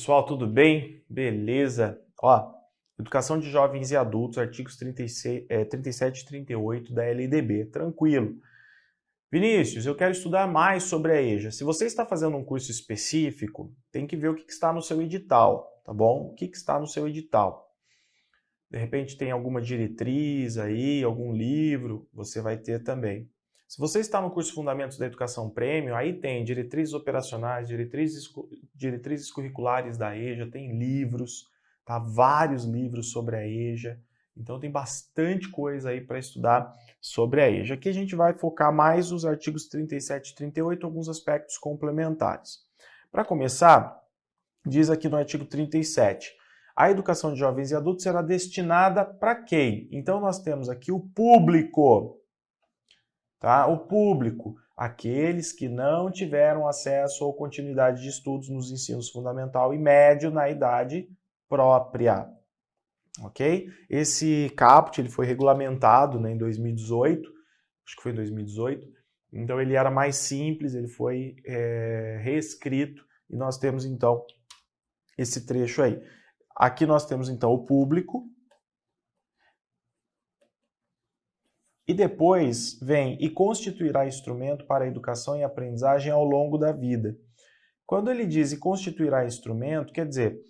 Pessoal, tudo bem? Beleza? Ó, Educação de Jovens e Adultos, artigos 37 e 38 da LDB. Tranquilo. Vinícius, eu quero estudar mais sobre a EJA. Se você está fazendo um curso específico, tem que ver o que está no seu edital, tá bom? O que está no seu edital? De repente tem alguma diretriz aí, algum livro, você vai ter também. Se você está no curso Fundamentos da Educação Premium, aí tem diretrizes operacionais, diretrizes curriculares da EJA, tem livros, tá? Vários livros sobre a EJA. Então tem bastante coisa aí para estudar sobre a EJA. Aqui a gente vai focar mais nos artigos 37 e 38, alguns aspectos complementares. Para começar, diz aqui no artigo 37, a educação de jovens e adultos será destinada para quem? Então nós temos aqui o público. Tá? O público, aqueles que não tiveram acesso ou continuidade de estudos nos ensinos fundamental e médio na idade própria. Ok? Esse caput ele foi regulamentado, né, em 2018, acho que foi em 2018, então ele era mais simples, ele foi reescrito e nós temos então esse trecho aí. Aqui nós temos então o público, e depois vem e constituirá instrumento para a educação e aprendizagem ao longo da vida. Quando ele diz e constituirá instrumento, quer dizer,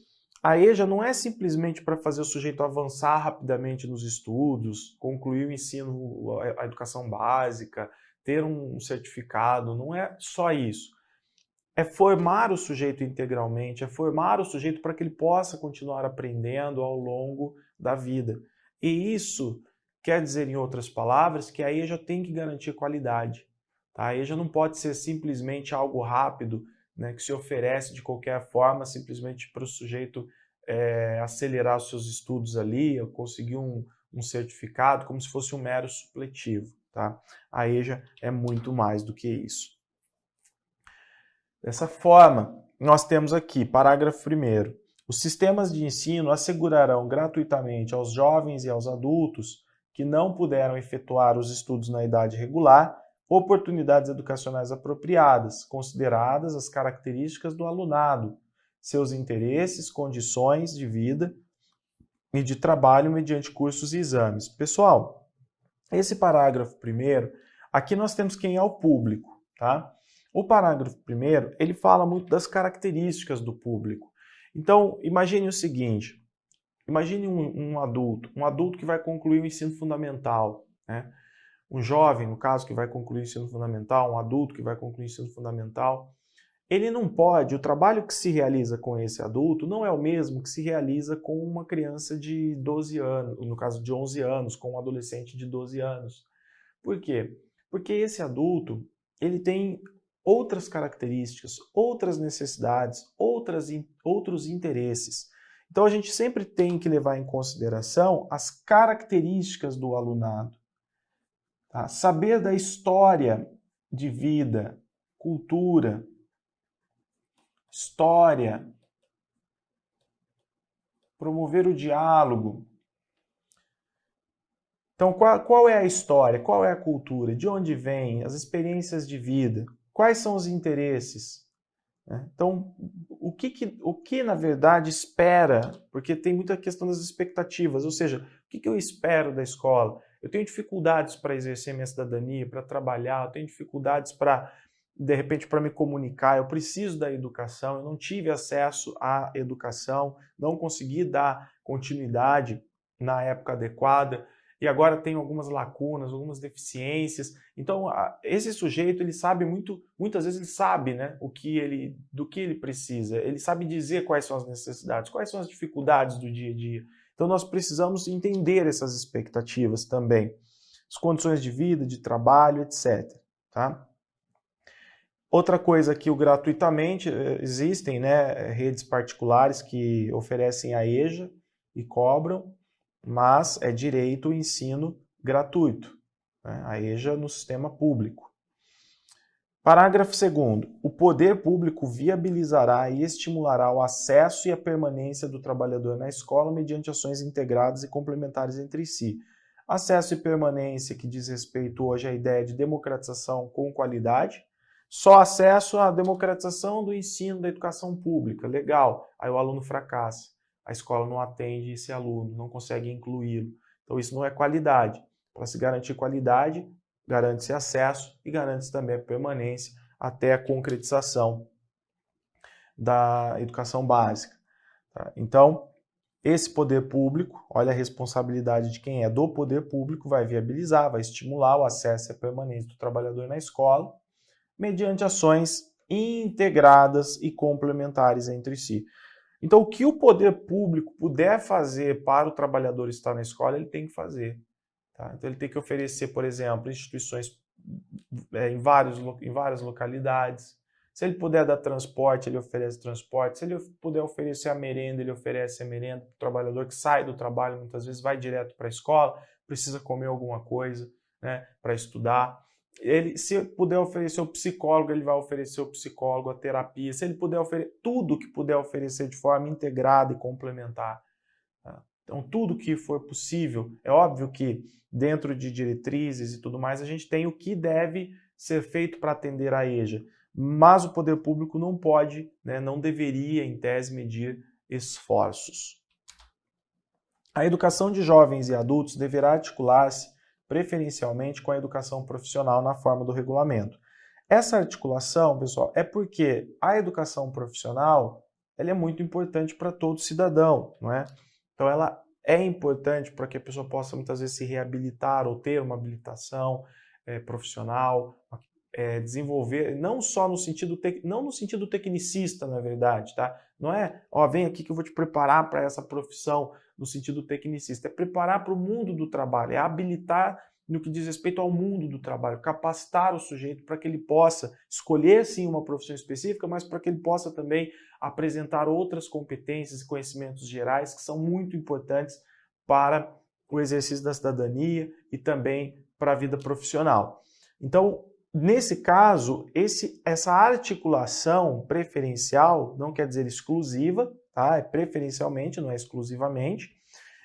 a EJA não é simplesmente para fazer o sujeito avançar rapidamente nos estudos, concluir o ensino, a educação básica, ter um certificado, não é só isso. É formar o sujeito integralmente, é formar o sujeito para que ele possa continuar aprendendo ao longo da vida. E isso quer dizer, em outras palavras, que a EJA tem que garantir qualidade. Tá? A EJA não pode ser simplesmente algo rápido, né, que se oferece de qualquer forma, simplesmente para o sujeito acelerar os seus estudos ali, ou conseguir um certificado, como se fosse um mero supletivo. Tá? A EJA é muito mais do que isso. Dessa forma, nós temos aqui, parágrafo 1º, os sistemas de ensino assegurarão gratuitamente aos jovens e aos adultos que não puderam efetuar os estudos na idade regular, oportunidades educacionais apropriadas, consideradas as características do alunado, seus interesses, condições de vida e de trabalho mediante cursos e exames. Pessoal, esse parágrafo 1º, aqui nós temos quem é o público, tá? O parágrafo 1º, ele fala muito das características do público. Então, imagine o seguinte, imagine um adulto que vai concluir o ensino fundamental, né? Um jovem, no caso, que vai concluir o ensino fundamental, um adulto que vai concluir o ensino fundamental. Ele não pode, o trabalho que se realiza com esse adulto não é o mesmo que se realiza com uma criança de 12 anos, no caso de 11 anos, com um adolescente de 12 anos. Por quê? Porque esse adulto, ele tem outras características, outras necessidades, outros interesses. Então, a gente sempre tem que levar em consideração as características do alunado. Tá? Saber da história de vida, cultura, história, promover o diálogo. Então, qual é a história? Qual é a cultura? De onde vem? As experiências de vida? Quais são os interesses? Então, o que na verdade espera, porque tem muita questão das expectativas, ou seja, o que eu espero da escola? Eu tenho dificuldades para exercer minha cidadania, para trabalhar, eu tenho dificuldades para, de repente, para me comunicar, eu preciso da educação, eu não tive acesso à educação, não consegui dar continuidade na época adequada, e agora tem algumas lacunas, algumas deficiências. Então, esse sujeito, ele sabe muitas vezes ele sabe, né, do que ele precisa, ele sabe dizer quais são as necessidades, quais são as dificuldades do dia a dia. Então, nós precisamos entender essas expectativas também, as condições de vida, de trabalho, etc. Tá? Outra coisa que gratuitamente existem, né, redes particulares que oferecem a EJA e cobram, mas é direito ao ensino gratuito, né? A EJA no sistema público. Parágrafo 2º. O poder público viabilizará e estimulará o acesso e a permanência do trabalhador na escola mediante ações integradas e complementares entre si. Acesso e permanência que diz respeito hoje à ideia de democratização com qualidade, Só acesso à democratização do ensino da educação pública, legal. Aí o aluno fracassa, a escola não atende esse aluno, não consegue incluí-lo. Então isso não é qualidade. Para se garantir qualidade, garante-se acesso e garante-se também a permanência até a concretização da educação básica. Tá? Então, esse poder público, olha a responsabilidade de quem é do poder público, vai viabilizar, vai estimular o acesso e a permanência do trabalhador na escola, mediante ações integradas e complementares entre si. Então, o que o poder público puder fazer para o trabalhador estar na escola, ele tem que fazer. Tá? Então, ele tem que oferecer, por exemplo, instituições em várias localidades. Se ele puder dar transporte, ele oferece transporte. Se ele puder oferecer a merenda, ele oferece a merenda para o trabalhador que sai do trabalho, muitas vezes vai direto para a escola, precisa comer alguma coisa, né, para estudar. Se puder oferecer o psicólogo, ele vai oferecer o psicólogo, a terapia. Se ele puder oferecer tudo que puder oferecer de forma integrada e complementar. Tá? Então, tudo que for possível. É óbvio que dentro de diretrizes e tudo mais, a gente tem o que deve ser feito para atender a EJA. Mas o poder público não pode, né, não deveria, em tese, medir esforços. A educação de jovens e adultos deverá articular-se preferencialmente com a educação profissional na forma do regulamento. Essa articulação, pessoal, é porque a educação profissional ela é muito importante para todo cidadão, não é? Então ela é importante para que a pessoa possa muitas vezes se reabilitar ou ter uma habilitação profissional, desenvolver, não só no sentido, não no sentido tecnicista, na verdade, tá? Não é, vem aqui que eu vou te preparar para essa profissão no sentido tecnicista, é preparar para o mundo do trabalho, é habilitar no que diz respeito ao mundo do trabalho, capacitar o sujeito para que ele possa escolher sim uma profissão específica, mas para que ele possa também apresentar outras competências e conhecimentos gerais que são muito importantes para o exercício da cidadania e também para a vida profissional. Então, nesse caso, essa articulação preferencial não quer dizer exclusiva, tá? É preferencialmente, não é exclusivamente.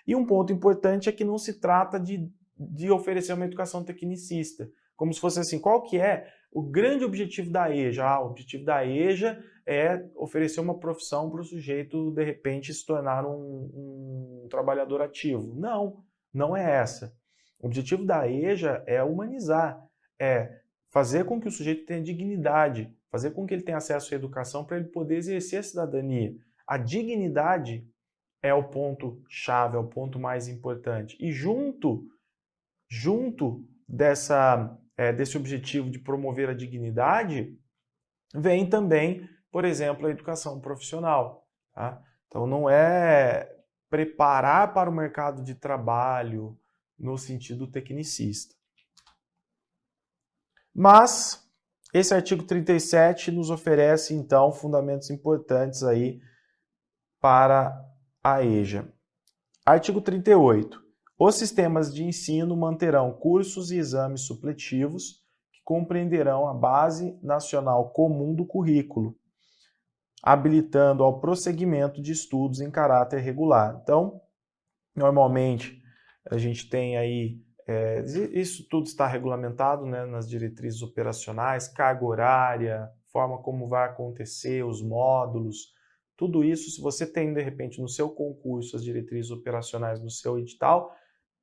E um ponto importante é que não se trata de oferecer uma educação tecnicista. Como se fosse assim, qual que é o grande objetivo da EJA? O objetivo da EJA é oferecer uma profissão para o sujeito, de repente, se tornar um trabalhador ativo. Não, não é essa. O objetivo da EJA é humanizar, é fazer com que o sujeito tenha dignidade, fazer com que ele tenha acesso à educação para ele poder exercer a cidadania. A dignidade é o ponto-chave, é o ponto mais importante. E junto desse objetivo de promover a dignidade, vem também, por exemplo, a educação profissional. Tá? Então não é preparar para o mercado de trabalho no sentido tecnicista. Mas esse artigo 37 nos oferece, então, fundamentos importantes aí para a EJA. Artigo 38. Os sistemas de ensino manterão cursos e exames supletivos que compreenderão a base nacional comum do currículo, habilitando ao prosseguimento de estudos em caráter regular. Então, normalmente, a gente tem aí isso tudo está regulamentado, né, nas diretrizes operacionais, carga horária, forma como vai acontecer, os módulos, tudo isso, se você tem, de repente, no seu concurso as diretrizes operacionais no seu edital,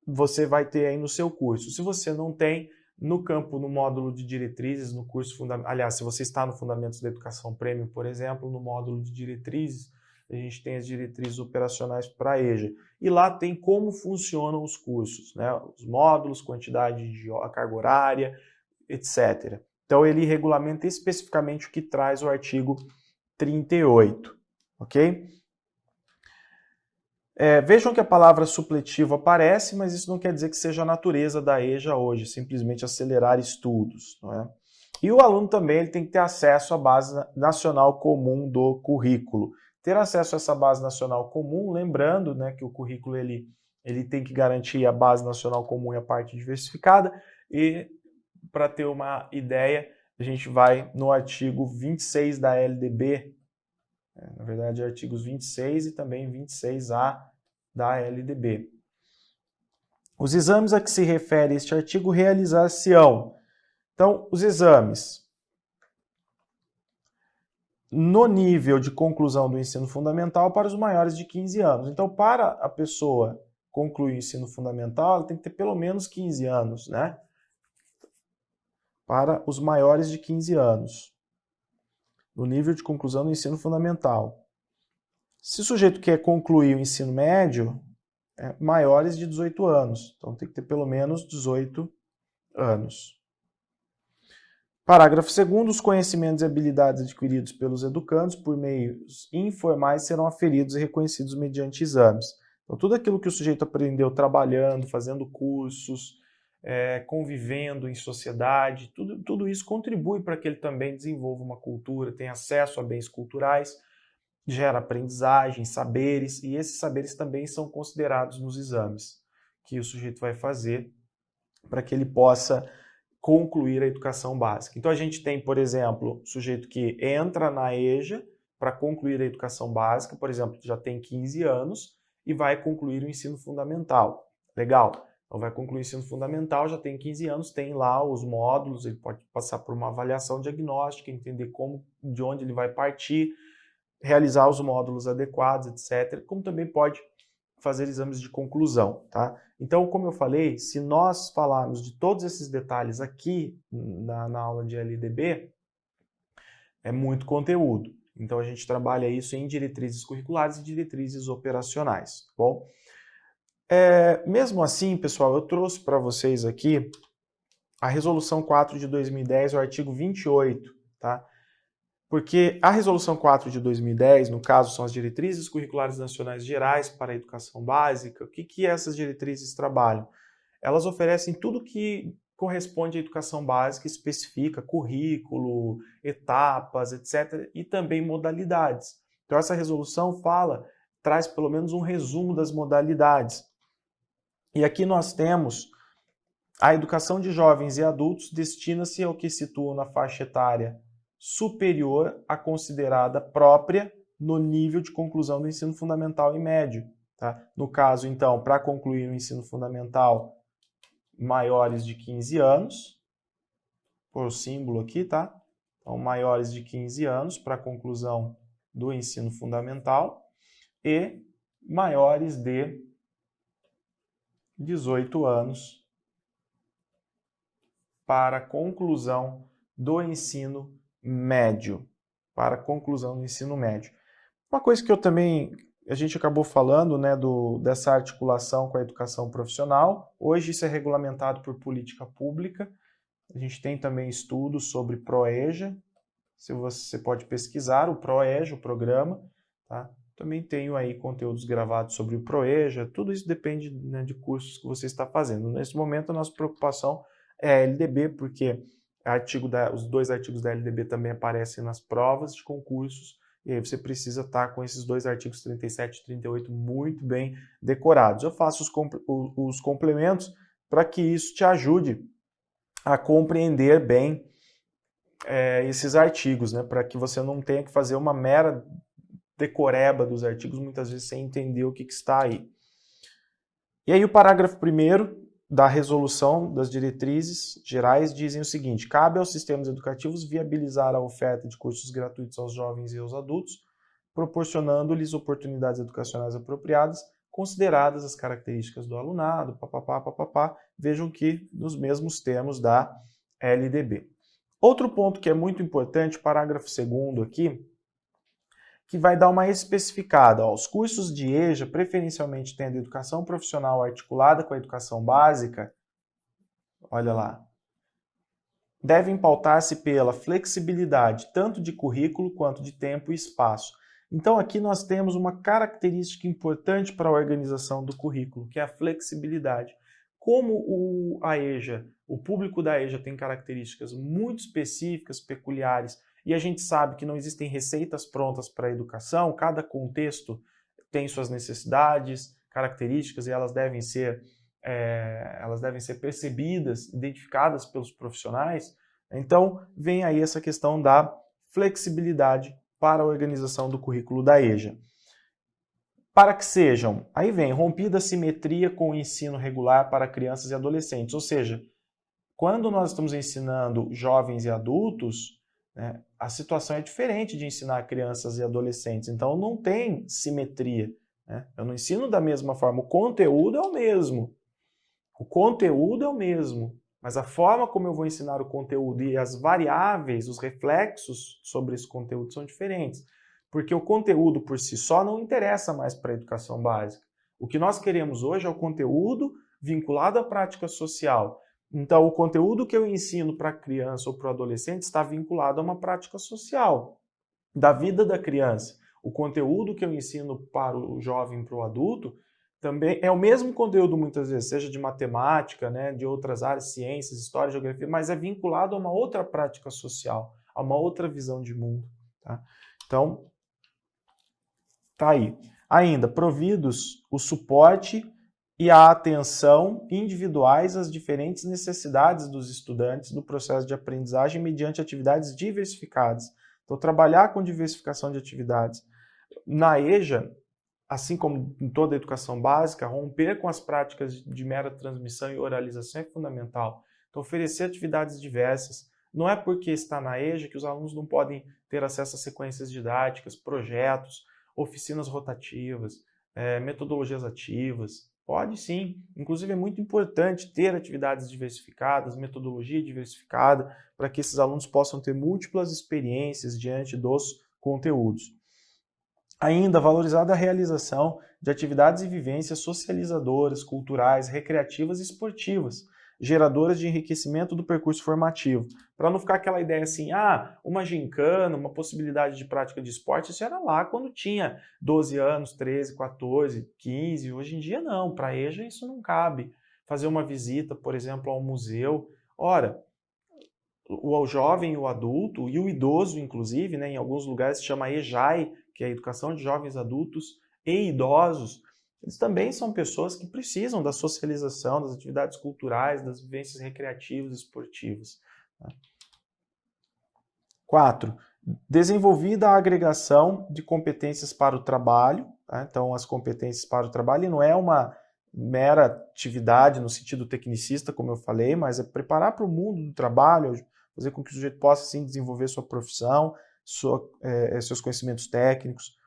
você vai ter aí no seu curso. Se você não tem, no módulo de diretrizes, no curso fundamental, aliás, se você está no Fundamentos da Educação Premium, por exemplo, no módulo de diretrizes, a gente tem as diretrizes operacionais para a EJA. E lá tem como funcionam os cursos, né? Os módulos, quantidade de carga horária, etc. Então, ele regulamenta especificamente o que traz o artigo 38, ok? Vejam que a palavra supletivo aparece, mas isso não quer dizer que seja a natureza da EJA hoje, simplesmente acelerar estudos, não é? E o aluno também ele tem que ter acesso à base nacional comum do currículo. Ter acesso a essa base nacional comum, lembrando, né, que o currículo ele tem que garantir a base nacional comum e a parte diversificada, e para ter uma ideia, a gente vai no artigo 26 da LDB, na verdade, artigos 26 e também 26A da LDB. Os exames a que se refere este artigo realizar-se-ão. Então, os exames no nível de conclusão do ensino fundamental para os maiores de 15 anos. Então, para a pessoa concluir o ensino fundamental, ela tem que ter pelo menos 15 anos, né? Para os maiores de 15 anos, no nível de conclusão do ensino fundamental. Se o sujeito quer concluir o ensino médio, maiores de 18 anos. Então, tem que ter pelo menos 18 anos. Parágrafo 2º, os conhecimentos e habilidades adquiridos pelos educandos por meios informais serão aferidos e reconhecidos mediante exames. Então, tudo aquilo que o sujeito aprendeu trabalhando, fazendo cursos, convivendo em sociedade, tudo isso contribui para que ele também desenvolva uma cultura, tenha acesso a bens culturais, gera aprendizagem, saberes, e esses saberes também são considerados nos exames que o sujeito vai fazer para que ele possa concluir a educação básica. Então a gente tem, por exemplo, o sujeito que entra na EJA para concluir a educação básica, por exemplo, já tem 15 anos e vai concluir o ensino fundamental. Legal? Então vai concluir o ensino fundamental, já tem 15 anos, tem lá os módulos, ele pode passar por uma avaliação diagnóstica, entender de onde ele vai partir, realizar os módulos adequados, etc., como também pode fazer exames de conclusão, tá? Então, como eu falei, se nós falarmos de todos esses detalhes aqui na aula de LDB, é muito conteúdo. Então, a gente trabalha isso em diretrizes curriculares e diretrizes operacionais, tá bom? Mesmo assim, pessoal, eu trouxe para vocês aqui a Resolução 4 de 2010, o artigo 28, tá? Porque a Resolução 4 de 2010, no caso, são as Diretrizes Curriculares Nacionais Gerais para a Educação Básica. O que essas diretrizes trabalham? Elas oferecem tudo que corresponde à educação básica, especifica currículo, etapas, etc., e também modalidades. Então, essa resolução traz pelo menos um resumo das modalidades. E aqui nós temos a educação de jovens e adultos destina-se ao que situam na faixa etária superior à considerada própria no nível de conclusão do ensino fundamental e médio. Tá? No caso, então, para concluir o ensino fundamental, maiores de 15 anos, por símbolo aqui, tá? Então, maiores de 15 anos para conclusão do ensino fundamental e maiores de 18 anos para conclusão do ensino médio, para conclusão do ensino médio. Uma coisa que a gente acabou falando, né, dessa articulação com a educação profissional, hoje isso é regulamentado por política pública, a gente tem também estudos sobre ProEJA, se você pode pesquisar o ProEJA, o programa, tá? Também tenho aí conteúdos gravados sobre o ProEJA, tudo isso depende, né, de cursos que você está fazendo. Nesse momento a nossa preocupação é a LDB, porque os 2 artigos da LDB também aparecem nas provas de concursos, e aí você precisa estar com esses 2 artigos 37 e 38 muito bem decorados. Eu faço os complementos para que isso te ajude a compreender bem esses artigos, né? Para que você não tenha que fazer uma mera decoreba dos artigos, muitas vezes sem entender o que está aí. E aí o parágrafo 1º da resolução das diretrizes gerais dizem o seguinte: cabe aos sistemas educativos viabilizar a oferta de cursos gratuitos aos jovens e aos adultos, proporcionando-lhes oportunidades educacionais apropriadas, consideradas as características do alunado, papapá. Vejam que nos mesmos termos da LDB. Outro ponto que é muito importante, parágrafo 2º aqui, que vai dar uma especificada. Os cursos de EJA, preferencialmente tendo educação profissional articulada com a educação básica, olha lá, devem pautar-se pela flexibilidade tanto de currículo quanto de tempo e espaço. Então aqui nós temos uma característica importante para a organização do currículo, que é a flexibilidade. Como a EJA, o público da EJA tem características muito específicas, peculiares, e a gente sabe que não existem receitas prontas para a educação, cada contexto tem suas necessidades, características, e elas devem ser percebidas, identificadas pelos profissionais. Então, vem aí essa questão da flexibilidade para a organização do currículo da EJA. Para que sejam, aí vem, rompida a simetria com o ensino regular para crianças e adolescentes, ou seja, quando nós estamos ensinando jovens e adultos, né? A situação é diferente de ensinar crianças e adolescentes, então não tem simetria, né? Eu não ensino da mesma forma, o conteúdo é o mesmo. O conteúdo é o mesmo, mas a forma como eu vou ensinar o conteúdo e as variáveis, os reflexos sobre esse conteúdo são diferentes. Porque o conteúdo por si só não interessa mais para a educação básica. O que nós queremos hoje é o conteúdo vinculado à prática social. Então, o conteúdo que eu ensino para a criança ou para o adolescente está vinculado a uma prática social da vida da criança. O conteúdo que eu ensino para o jovem, para o adulto, também é o mesmo conteúdo muitas vezes, seja de matemática, né, de outras áreas, ciências, história, geografia, mas é vinculado a uma outra prática social, a uma outra visão de mundo. Tá? Então, tá aí. Ainda, providos o suporte e a atenção individuais às diferentes necessidades dos estudantes no processo de aprendizagem mediante atividades diversificadas. Então, trabalhar com diversificação de atividades. Na EJA, assim como em toda a educação básica, romper com as práticas de mera transmissão e oralização é fundamental. Então, oferecer atividades diversas. Não é porque está na EJA que os alunos não podem ter acesso a sequências didáticas, projetos, oficinas rotativas, metodologias ativas. Pode sim. Inclusive, é muito importante ter atividades diversificadas, metodologia diversificada, para que esses alunos possam ter múltiplas experiências diante dos conteúdos. Ainda, valorizada a realização de atividades e vivências socializadoras, culturais, recreativas e esportivas, geradoras de enriquecimento do percurso formativo. Para não ficar aquela ideia assim, uma gincana, uma possibilidade de prática de esporte, isso era lá quando tinha 12 anos, 13, 14, 15. Hoje em dia não, para a EJA isso não cabe. Fazer uma visita, por exemplo, ao museu. Ora, o jovem, o adulto e o idoso, inclusive, né, em alguns lugares se chama EJAI, que é a Educação de Jovens Adultos e Idosos, eles também são pessoas que precisam da socialização, das atividades culturais, das vivências recreativas e esportivas. 4. Desenvolvida a agregação de competências para o trabalho. Tá? Então, as competências para o trabalho não é uma mera atividade no sentido tecnicista, como eu falei, mas é preparar para o mundo do trabalho, fazer com que o sujeito possa, sim, desenvolver sua profissão, seus conhecimentos técnicos.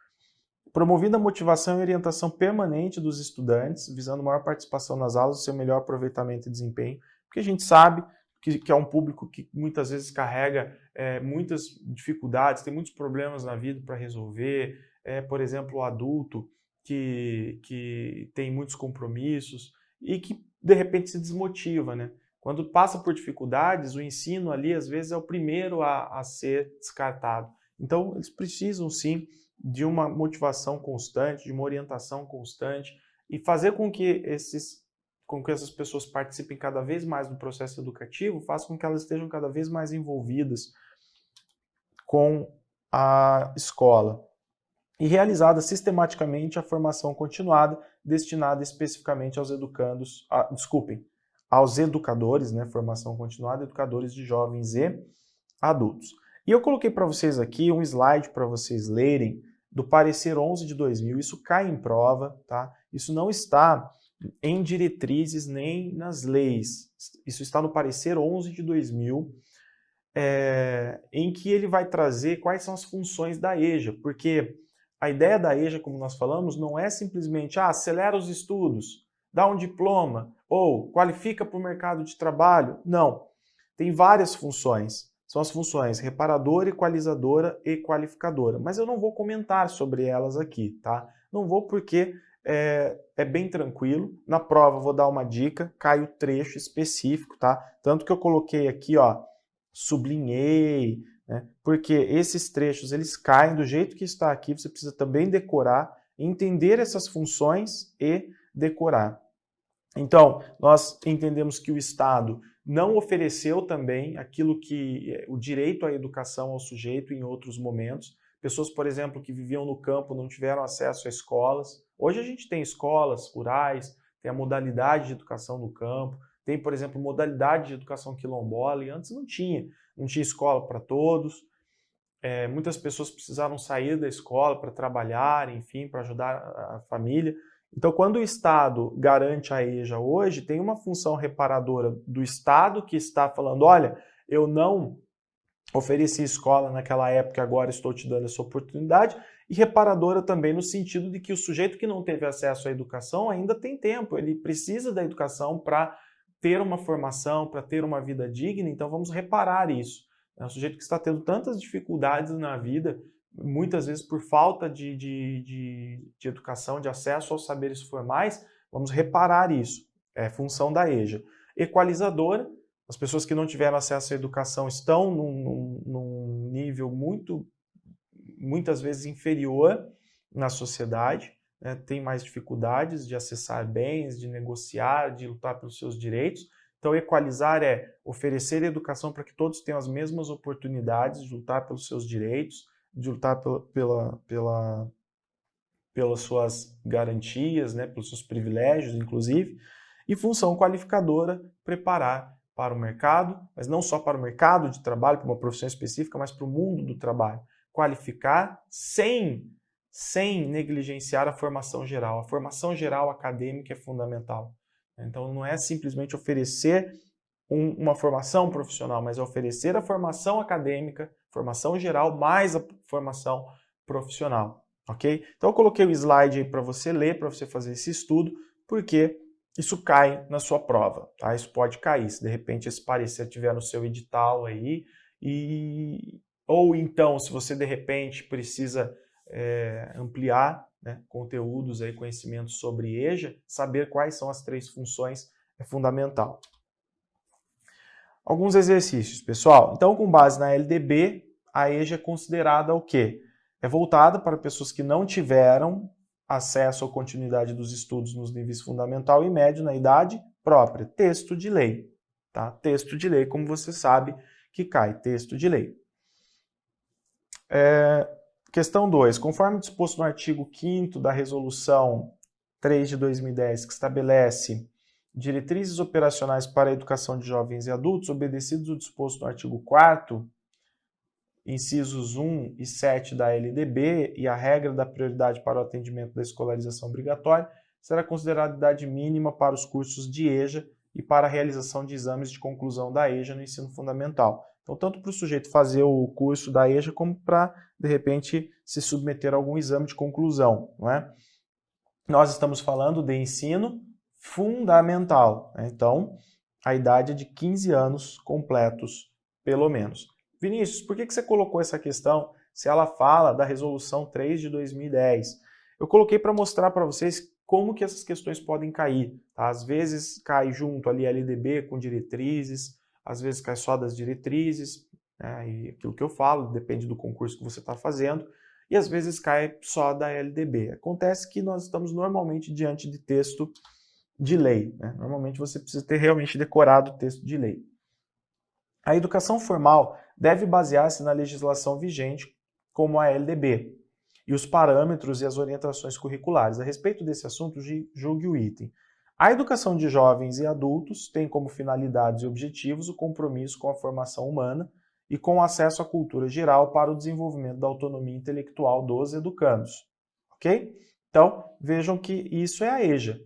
Promovida a motivação e orientação permanente dos estudantes, visando maior participação nas aulas e seu melhor aproveitamento e desempenho, porque a gente sabe que é um público que muitas vezes carrega muitas dificuldades, tem muitos problemas na vida para resolver, por exemplo, o adulto que tem muitos compromissos e que, de repente, se desmotiva, né? Quando passa por dificuldades, o ensino ali, às vezes, é o primeiro a ser descartado. Então, eles precisam, sim, de uma motivação constante, de uma orientação constante e fazer com que essas pessoas participem cada vez mais do processo educativo, faz com que elas estejam cada vez mais envolvidas com a escola. E realizada sistematicamente a formação continuada, destinada especificamente aos aos educadores, né, formação continuada, educadores de jovens e adultos. E eu coloquei para vocês aqui um slide para vocês lerem do parecer 11 de 2000, isso cai em prova, tá? Isso não está em diretrizes nem nas leis, isso está no parecer 11 de 2000, em que ele vai trazer quais são as funções da EJA, porque a ideia da EJA, como nós falamos, não é simplesmente acelera os estudos, dá um diploma ou qualifica para o mercado de trabalho. Não, tem várias funções. São as funções reparadora, equalizadora e qualificadora. Mas eu não vou comentar sobre elas aqui, tá? Não vou porque é bem tranquilo. Na prova eu vou dar uma dica, cai o trecho específico, tá? Tanto que eu coloquei aqui, ó, sublinhei, né? Porque esses trechos, eles caem do jeito que está aqui, você precisa também decorar, entender essas funções e decorar. Então, nós entendemos que o Estado não ofereceu também aquilo que o direito à educação ao sujeito em outros momentos. Pessoas, por exemplo, que viviam no campo não tiveram acesso a escolas. Hoje a gente tem escolas rurais, tem a modalidade de educação no campo, tem, por exemplo, modalidade de educação quilombola, e antes não tinha escola para todos. Muitas pessoas precisaram sair da escola para trabalhar, enfim, para ajudar a família. Então, quando o Estado garante a EJA hoje, tem uma função reparadora do Estado que está falando, olha, eu não ofereci escola naquela época, agora estou te dando essa oportunidade, e reparadora também no sentido de que o sujeito que não teve acesso à educação ainda tem tempo, ele precisa da educação para ter uma formação, para ter uma vida digna, então vamos reparar isso. É um sujeito que está tendo tantas dificuldades na vida, muitas vezes por falta de educação, de acesso aos saberes formais, vamos reparar isso. É função da EJA. Equalizadora, as pessoas que não tiveram acesso à educação estão num nível muitas vezes inferior na sociedade, né? Tem mais dificuldades de acessar bens, de negociar, de lutar pelos seus direitos. Então, equalizar é oferecer educação para que todos tenham as mesmas oportunidades de lutar pelos seus direitos, de lutar pelas suas garantias, né? Pelos seus privilégios, inclusive. E função qualificadora, preparar para o mercado, mas não só para o mercado de trabalho, para uma profissão específica, mas para o mundo do trabalho. Qualificar sem negligenciar a formação geral. A formação geral acadêmica é fundamental. Então, não é simplesmente oferecer uma formação profissional, mas é oferecer a formação acadêmica, formação geral, mais a formação profissional, ok? Então, eu coloquei o slide aí para você ler, para você fazer esse estudo, porque isso cai na sua prova, tá? Isso pode cair, se de repente esse parecer tiver no seu edital aí, ou então, se você de repente precisa ampliar, né, conteúdos, aí, conhecimentos sobre EJA, saber quais são as 3 funções é fundamental. Alguns exercícios, pessoal. Então, com base na LDB, a EJA é considerada o quê? É voltada para pessoas que não tiveram acesso à continuidade dos estudos nos níveis fundamental e médio na idade própria. Texto de lei. Tá? Texto de lei, como você sabe que cai, texto de lei. Questão 2. Conforme disposto no artigo 5º da Resolução 3 de 2010, que estabelece diretrizes operacionais para a educação de jovens e adultos, obedecidos o disposto no artigo 4º, incisos 1 e 7 da LDB e a regra da prioridade para o atendimento da escolarização obrigatória, será considerada idade mínima para os cursos de EJA e para a realização de exames de conclusão da EJA no ensino fundamental. Então, tanto para o sujeito fazer o curso da EJA, como para, de repente, se submeter a algum exame de conclusão, não é? Nós estamos falando de ensino fundamental, né? Então, a idade é de 15 anos completos, pelo menos. Vinícius, por que você colocou essa questão se ela fala da Resolução 3 de 2010? Eu coloquei para mostrar para vocês como que essas questões podem cair. Tá? Às vezes cai junto ali a LDB com diretrizes, às vezes cai só das diretrizes, né? E aquilo que eu falo, depende do concurso que você está fazendo, e às vezes cai só da LDB. Acontece que nós estamos normalmente diante de texto de lei, né? Normalmente você precisa ter realmente decorado o texto de lei. A educação formal deve basear-se na legislação vigente, como a LDB, e os parâmetros e as orientações curriculares. A respeito desse assunto, julgue o item. A educação de jovens e adultos tem como finalidades e objetivos o compromisso com a formação humana e com o acesso à cultura geral para o desenvolvimento da autonomia intelectual dos educandos. Ok? Então, vejam que isso é a EJA.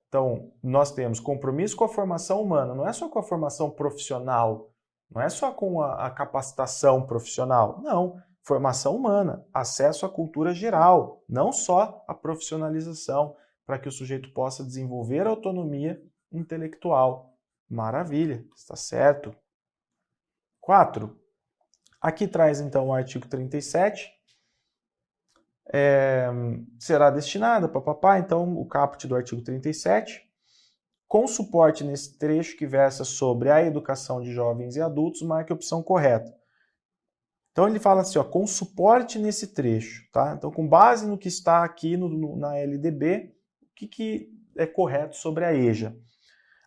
Então, nós temos compromisso com a formação humana, não é só com a formação profissional, não é só com a capacitação profissional, não. Formação humana, acesso à cultura geral, não só a profissionalização, para que o sujeito possa desenvolver autonomia intelectual. Maravilha, está certo. 4. Aqui traz então o artigo 37. Será destinada para papai, então o caput do artigo 37. Com suporte nesse trecho que versa sobre a educação de jovens e adultos, marque a opção correta. Então ele fala assim, ó, com suporte nesse trecho, tá? Então com base no que está aqui na LDB, o que é correto sobre a EJA?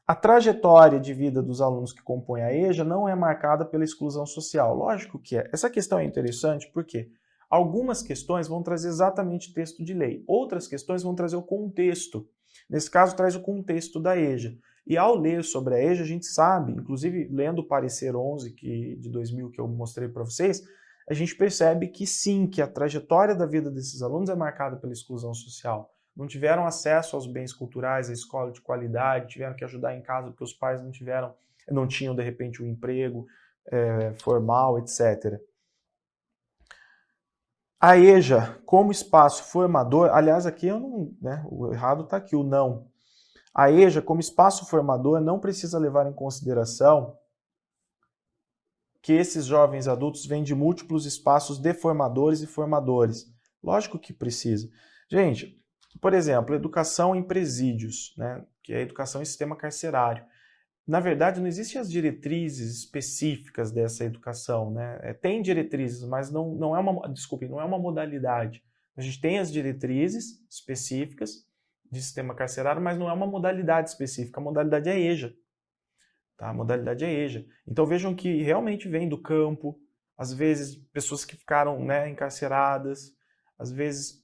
A trajetória de vida dos alunos que compõem a EJA não é marcada pela exclusão social. Lógico que é. Essa questão é interessante porque algumas questões vão trazer exatamente texto de lei, outras questões vão trazer o contexto. Nesse caso, traz o contexto da EJA. E ao ler sobre a EJA, a gente sabe, inclusive lendo o parecer 11 de 2000 que eu mostrei para vocês, a gente percebe que sim, que a trajetória da vida desses alunos é marcada pela exclusão social. Não tiveram acesso aos bens culturais, à escola de qualidade, tiveram que ajudar em casa porque os pais não tinham de repente um emprego, formal, etc. A EJA, como espaço formador, aliás, aqui eu não, né, o errado está aqui, o não. A EJA, como espaço formador, não precisa levar em consideração que esses jovens adultos vêm de múltiplos espaços de formadores e formadores. Lógico que precisa. Gente, por exemplo, educação em presídios, né, que é a educação em sistema carcerário. Na verdade, não existem as diretrizes específicas dessa educação, né? Tem diretrizes, mas não é uma modalidade. A gente tem as diretrizes específicas de sistema carcerário, mas não é uma modalidade específica. A modalidade é EJA. Tá? A modalidade é EJA. Então vejam que realmente vem do campo, às vezes pessoas que ficaram, né, encarceradas, às vezes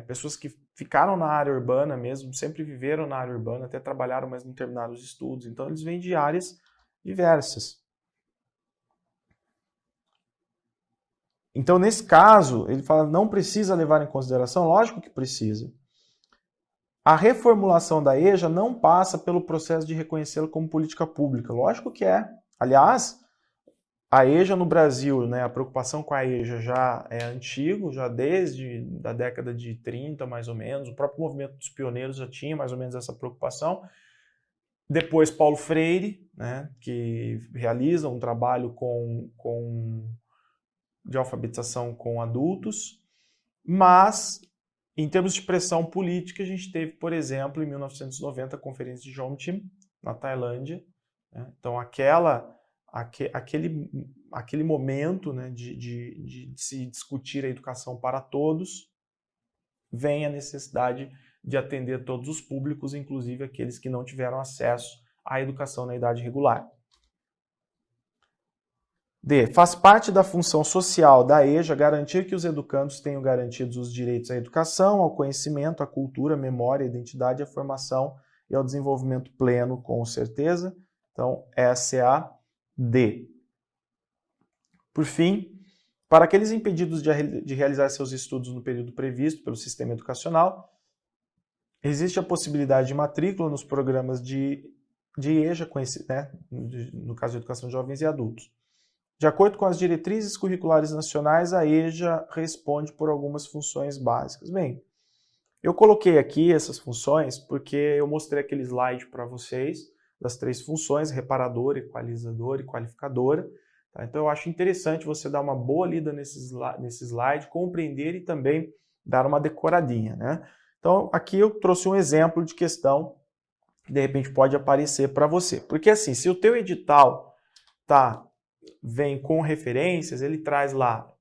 pessoas que ficaram na área urbana mesmo, sempre viveram na área urbana, até trabalharam, mas não terminaram os estudos. Então eles vêm de áreas diversas. Então, nesse caso, ele fala não precisa levar em consideração, lógico que precisa. A reformulação da EJA não passa pelo processo de reconhecê-la como política pública, lógico que é. Aliás, a EJA no Brasil, né, a preocupação com a EJA já é antigo, já desde a década de 30, mais ou menos. O próprio movimento dos pioneiros já tinha mais ou menos essa preocupação. Depois, Paulo Freire, né, que realiza um trabalho de alfabetização com adultos. Mas, em termos de pressão política, a gente teve, por exemplo, em 1990, a Conferência de Jomtien, na Tailândia. Né? Então, aquele momento, né, de se discutir a educação para todos, vem a necessidade de atender todos os públicos, inclusive aqueles que não tiveram acesso à educação na idade regular. D. Faz parte da função social da EJA garantir que os educandos tenham garantidos os direitos à educação, ao conhecimento, à cultura, à memória, à identidade, à formação e ao desenvolvimento pleno, com certeza. Então, essa é a D. Por fim, para aqueles impedidos de realizar seus estudos no período previsto pelo sistema educacional, existe a possibilidade de matrícula nos programas de EJA, né, no caso de educação de jovens e adultos. De acordo com as diretrizes curriculares nacionais, a EJA responde por algumas funções básicas. Bem, eu coloquei aqui essas funções porque eu mostrei aquele slide para vocês das 3 funções, reparadora, equalizadora e qualificadora. Tá? Então eu acho interessante você dar uma boa lida nesse slide, compreender e também dar uma decoradinha. Né? Então aqui eu trouxe um exemplo de questão que de repente pode aparecer para você. Porque assim, se o teu edital vem com referências, ele traz lá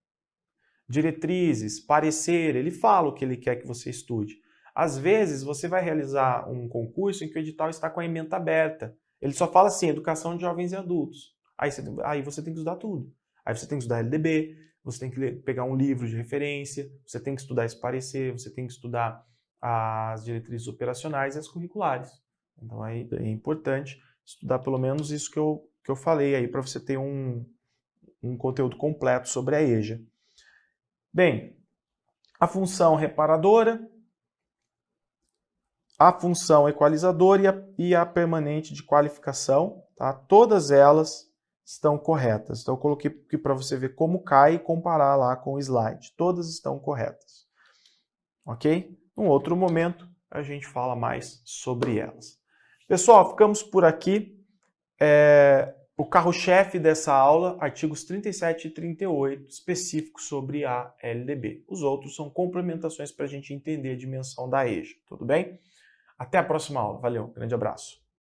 diretrizes, parecer, ele fala o que ele quer que você estude. Às vezes, você vai realizar um concurso em que o edital está com a ementa aberta. Ele só fala assim, educação de jovens e adultos. Aí você tem que estudar tudo. Aí você tem que estudar LDB, você tem que pegar um livro de referência, você tem que estudar esse parecer, você tem que estudar as diretrizes operacionais e as curriculares. Então, aí é importante estudar pelo menos isso que eu falei aí, para você ter um conteúdo completo sobre a EJA. Bem, a função reparadora, a função equalizadora e a permanente de qualificação, tá? Todas elas estão corretas. Então eu coloquei aqui para você ver como cai e comparar lá com o slide. Todas estão corretas. Ok? Num outro momento a gente fala mais sobre elas. Pessoal, ficamos por aqui. O carro-chefe dessa aula, artigos 37 e 38, específicos sobre a LDB. Os outros são complementações para a gente entender a dimensão da EJA, tudo bem? Até a próxima aula. Valeu, grande abraço.